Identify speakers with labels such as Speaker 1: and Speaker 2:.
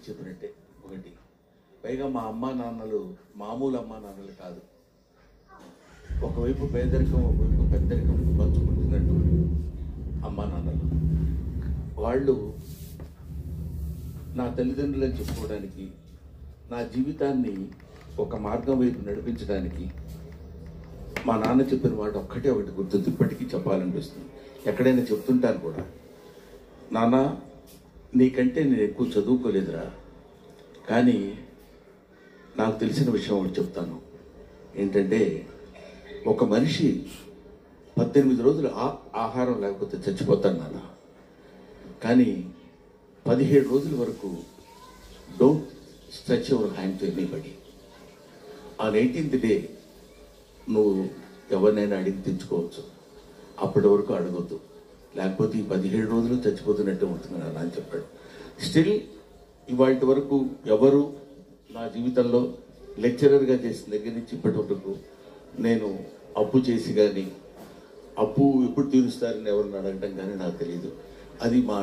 Speaker 1: చెప్పినట్టే ఒకటి. పైగా మా అమ్మా నాన్నలు మామూలు అమ్మా నాన్నలు కాదు. ఒకవైపు పేదరికం, ఒకవైపు పెద్దరికం పంచుకుంటున్నట్టు అమ్మా నాన్నలు. వాళ్ళు నా తల్లిదండ్రులని చెప్పుకోవడానికి, నా జీవితాన్ని ఒక మార్గం వైపు నడిపించడానికి మా నాన్న చెప్పిన మాట ఒక్కటే ఒకటి గుర్తుంది, ఇప్పటికీ చెప్పాలనిపిస్తుంది. ఎక్కడైనా చెప్తుంటాను కూడా, నాన్న నీకంటే నేను ఎక్కువ చదువుకోలేదురా, కానీ నాకు తెలిసిన విషయం ఒకటి చెప్తాను. ఏంటంటే, ఒక మనిషి 18 రోజులు ఆహారం లేకపోతే చచ్చిపోతాడు నాన్న, కానీ 17 రోజుల వరకు don't stretch your hand to anybody. ఆ 19th డే నువ్వు ఎవరినైనా అడిగి తెచ్చుకోవచ్చు, అప్పటి వరకు అడగొద్దు, లేకపోతే ఈ 17 రోజులు చచ్చిపోతున్నట్టే ఉంటుంది నాన్న అని చెప్పాడు. స్టిల్ ఇవాటి వరకు ఎవరు నా జీవితంలో లెక్చరర్గా చేసిన దగ్గర నుంచి ఇప్పటి వరకు నేను అప్పు చేసి కానీ, అప్పు ఎప్పుడు తీరుస్తారని ఎవరిని అడగటం కానీ నాకు తెలియదు. అది మా